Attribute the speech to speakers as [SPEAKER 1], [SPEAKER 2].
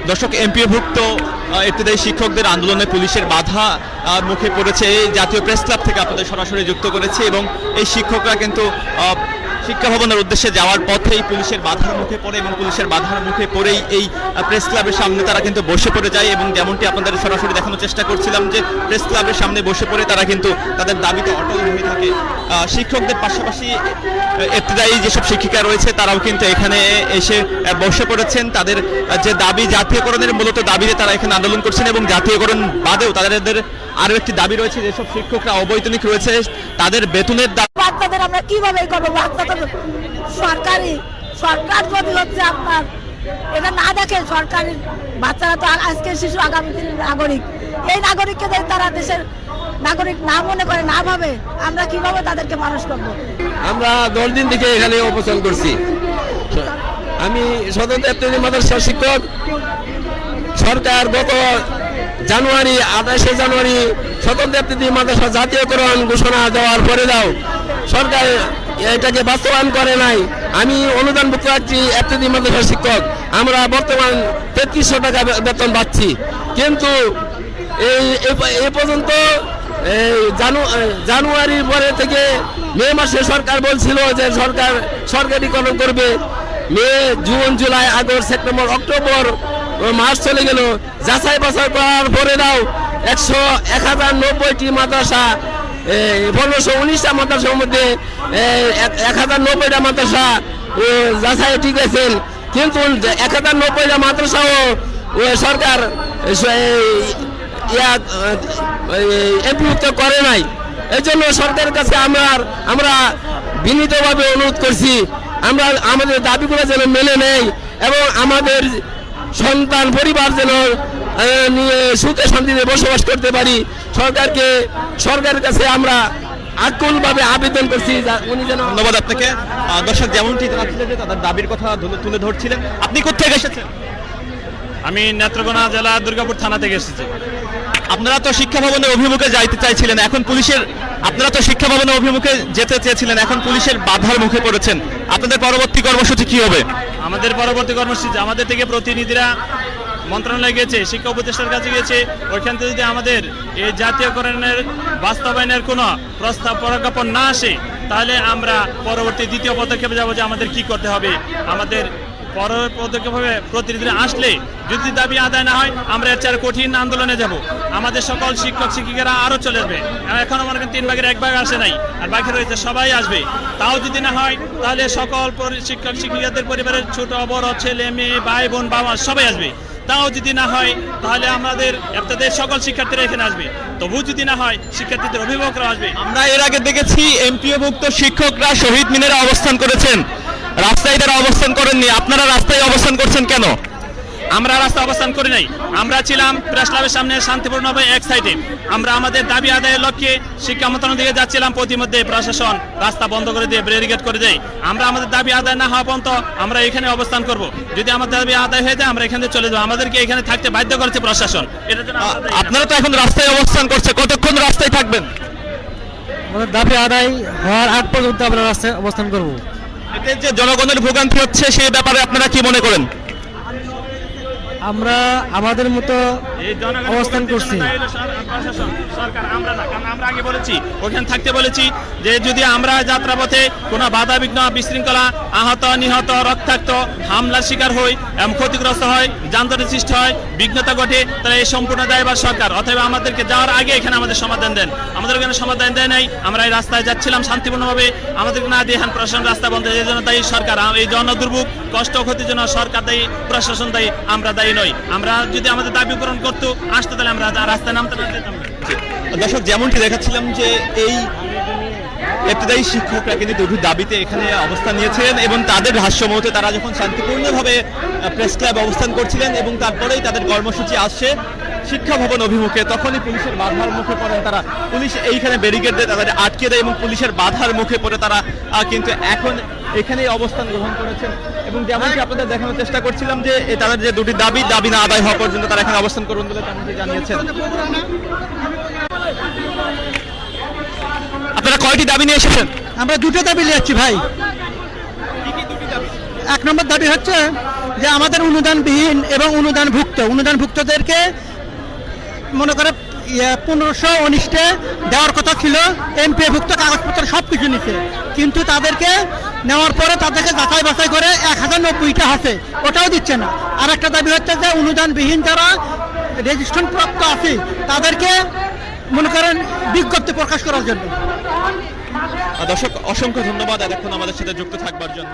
[SPEAKER 1] দর্শক, এমপিওভুক্ত ইবতেদায়ী শিক্ষকদের আন্দোলনে পুলিশের বাধা মুখে পড়েছে। এই জাতীয় প্রেস ক্লাব থেকে আপনাদের সরাসরি যুক্ত করেছে এবং এই শিক্ষকরা কিন্তু শিক্ষা ভবনের উদ্দেশ্যে যাওয়ার পথেই পুলিশের বাধার মুখে পড়ে এবং পুলিশের বাধার মুখে পড়েই এই প্রেস ক্লাবের সামনে তারা কিন্তু বসে পড়ে যায় এবং যেমনটি আপনাদের সরাসরি দেখানোর চেষ্টা করছিলাম যে প্রেস ক্লাবের সামনে বসে পড়ে তারা কিন্তু তাদের দাবিতে অটল হয়ে থাকে। শিক্ষকদের পাশাপাশি ইবতেদায়ী যেসব শিক্ষিকা রয়েছে তারাও কিন্তু এখানে এসে বসে পড়েছেন। তাদের যে দাবি জাতীয়করণের মূলত দাবিতে তারা এখানে আন্দোলন করছেন এবং জাতীয়করণ বাদেও তাদের আরও একটি দাবি রয়েছে, যেসব শিক্ষকরা অবৈতনিক রয়েছে তাদের বেতনের দাবি।
[SPEAKER 2] বাচ্চাদের আমরা কিভাবে করবো? বাচ্চাদের সরকার যদি হচ্ছে আপনার এটা না দেখে, সরকারি বাচ্চারা তো আজকের শিশু আগামী দিনের নাগরিক। এই নাগরিককে যদি তারা দেশের নাগরিক না মনে করে, না ভাবে, আমরা কিভাবে তাদেরকে মানুষ করবো?
[SPEAKER 3] আমরা 10 দিন থেকে এখানে অবস্থান করছি। আমি স্বতন্ত্র ইবতেদায়ী মাদ্রাসা শিক্ষক। সরকার গত জানুয়ারি 28শে জানুয়ারি স্বতন্ত্র ইবতেদায়ী মাদ্রাসা জাতীয়করণ ঘোষণা দেওয়ার পরে দাও সরকার এটাকে বাস্তবায়ন করে নাই। আমি অনুদানভুক্ত একটি ইবতেদায়ী মাদ্রাসা শিক্ষক। আমরা বর্তমান 3300 টাকা বেতন পাচ্ছি, কিন্তু এই পর্যন্ত জানুয়ারির পরে থেকে মে মাসে সরকার বলছিল যে সরকার সরকারিকরণ করবে। May, June, July, August, September, October, March চলে গেল। যাচাই বাছাই করার পরে দাও 1090টি মাদ্রাসা, 1519টা মাদ্রাসার মধ্যে 1090টা মাদ্রাসা যাচাই ঠিক আছেন, কিন্তু 1090টা মাদ্রাসাও সরকার এমপিভুক্ত করে নাই। এই জন্য সরকারের কাছে আমরা বিনীতভাবে অনুরোধ করছি আমরা আমাদের দাবিগুলো যেন মেনে নেয় এবং আমাদের সন্তান পরিবার যেন নিয়ে সুখে শান্তিতে বসবাস করতে পারি। সরকারের কাছে আমরা আকুলভাবে আবেদন করছি উনি যেন।
[SPEAKER 1] ধন্যবাদ আপনাকে। দর্শক, যেমনটি জানাচ্ছিলেন যে তাদের দাবির কথা তুলে ধরছিলেন। আপনি কোথা এসেছেন?
[SPEAKER 4] আমি নেত্রকোনা জেলা দুর্গাপুর থানা থেকে এসেছি।
[SPEAKER 1] আপনারা তো শিক্ষা ভবনের অভিমুখে যাইতে চাইছিলেন, এখন আপনারা তো শিক্ষা ভবনের অভিমুখে যেতে চেয়েছিলেন, এখন পুলিশের বাধার মুখে পড়েছেন। আপনাদের পরবর্তী কর্মসূচি কি হবে?
[SPEAKER 4] আমাদের পরবর্তী কর্মসূচি আমাদের থেকে প্রতিনিধিরা মন্ত্রণালয়ে গেছে, শিক্ষা উপদেষ্টার কাছে গেছে। ওইখান থেকে যদি আমাদের এই জাতীয়করণের বাস্তবায়নের কোনো প্রস্তাব প্রজ্ঞাপন না আসে, তাহলে আমরা পরবর্তী দ্বিতীয় পদক্ষেপে যাব যে আমাদের কি করতে হবে। আমাদের পদক্ষেপে প্রতিনিধিরা আসলে যদি দাবি আদায় না হয়, আমরা এর চেয়ে কঠিন আন্দোলনে যাব। আমাদের সকল শিক্ষক শিক্ষিকারা আরও চলে আসবে। এখনো মনে করেন 3 ভাগের 1 ভাগ আসে নাই, আর বাকি রয়েছে, সবাই আসবে। তাও যদি না হয়, তাহলে সকল শিক্ষক শিক্ষিকাদের পরিবারের ছোট বড় ছেলে মেয়ে ভাই বোন বাবা সবাই আসবে। তাও যদি না হয়, তাহলে আমাদের ইবতেদায়ী সকল শিক্ষার্থীরা এখানে আসবে। তবু যদি না হয়, শিক্ষার্থীদের অভিভাবকরা আসবে।
[SPEAKER 1] আমরা এর আগে দেখেছি এমপিওভুক্ত শিক্ষকরা শহীদ মিনারে অবস্থান করেছেন, রাস্তায় তারা অবস্থান করেননি। আপনারা রাস্তায় অবস্থান করছেন কেন?
[SPEAKER 4] আমরা রাস্তা অবস্থান করি নাই, আমরা ছিলাম প্রেস ক্লাবের সামনে শান্তিপূর্ণভাবে এক সাইডে। আমরা আমাদের দাবি আদায়ের লক্ষ্যে শিক্ষা মন্ত্রণালয় দিকে যাচ্ছিলাম, প্রতিমধ্যে প্রশাসন রাস্তা বন্ধ করে দিয়ে ব্যারিকেড করে দেয়। আমরা আমাদের দাবি আদায় না হওয়া পর্যন্ত আমরা এখানে অবস্থান করব। যদি আমাদের দাবি আদায় হয়ে যায়, আমরা এখানে চলে যাবো। আমাদেরকে এখানে থাকতে বাধ্য করেছে প্রশাসন।
[SPEAKER 1] আপনারা তো এখন রাস্তায় অবস্থান করছে, কতক্ষণ রাস্তায় থাকবেন?
[SPEAKER 5] আমাদের দাবি আদায় হওয়ার আগ পর্যন্ত আমরা রাস্তায় অবস্থান করব।
[SPEAKER 1] এতে যে জনগণের ভোগান্তি হচ্ছে সেই ব্যাপারে আপনারা কি মনে করেন?
[SPEAKER 5] আমরা আমাদের মতো অবস্থান করছি।
[SPEAKER 4] সরকার আমরা না, কারণ আমরা আগে বলেছি, ওখানে থাকতে বলেছি যে যদি আমরা যাত্রাপথে কোনো বাধা বিঘ্ন বিশৃঙ্খলা, আহত নিহত রক্তাক্ত হামলার শিকার হই এবং ক্ষতিগ্রস্ত হয়, যানজটের সৃষ্টি হয়, বিঘ্নতা ঘটে, তাহলে এই সম্পূর্ণ দায়ভার সরকার। অথবা আমাদেরকে যাওয়ার আগে এখানে আমাদের সমাধান দেন। আমাদের এখানে সমাধান দেয় নাই। আমরা এই রাস্তায় যাচ্ছিলাম শান্তিপূর্ণভাবে, আমাদেরকে না দিয়ে এখানে প্রশাসন রাস্তা বন্ধ। এই জন্য দায়ী সরকার। এই জন দুর্ভোগ কষ্ট ক্ষতির জন্য সরকার দায়ী, প্রশাসন দায়ী, আমরা দায়ী নই। আমরা যদি আমাদের দাবি পূরণ করতে আসতো, তাহলে আমরা রাস্তায় নামতে না যেতাম।
[SPEAKER 1] দর্শক, যেমনটি দেখাচ্ছিলাম যে এই ইবতেদায়ী শিক্ষকরা কিন্তু দুটি দাবিতে এখানে অবস্থান নিয়েছিলেন এবং তাদের ভাষ্যমতে তারা যখন শান্তিপূর্ণভাবে প্রেস ক্লাব অবস্থান করছিলেন এবং তারপরেই তাদের কর্মসূচি আসছে শিক্ষা ভবন অভিমুখে, তখনই পুলিশের বাধার মুখে পড়েন তারা। পুলিশ এইখানে ব্যারিকেড দিয়ে তাদের আটকে দেয় এবং পুলিশের বাধার মুখে পড়ে তারা কিন্তু এখন এখানেই অবস্থান গ্রহণ করেছেন। এবং যেমনটি আপনাদের দেখানোর চেষ্টা করছিলাম যে তাদের যে দুটি দাবি না আদায় হওয়া পর্যন্ত তারা এখানে অবস্থান করবেন বলে তেমনটি জানিয়েছেন। আপনারা কয়টি দাবি নিয়ে এসেছেন?
[SPEAKER 5] আমরা দুটো দাবি নিয়ে যাচ্ছি ভাই। 1 নম্বর দাবি হচ্ছে
[SPEAKER 6] যে আমাদের অনুদানবিহীন এবং অনুদানভুক্তদেরকে মনে করে 1519 দেওয়ার কথা ছিল, এমপিভুক্ত কাগজপত্র সব কিছু নিচ্ছে, কিন্তু তাদেরকে নেওয়ার পরে তাদেরকে যাচাই বাছাই করে 1090টা আছে, ওটাও দিচ্ছে না। আর একটা দাবি হচ্ছে যে অনুদানবিহীন যারা রেজিস্ট্রেশন প্রাপ্ত আছে তাদেরকে মনে করেন বিজ্ঞপ্তি প্রকাশ করার জন্য।
[SPEAKER 1] দর্শক অসংখ্য ধন্যবাদ এতক্ষণ আমাদের সাথে যুক্ত থাকবার জন্য।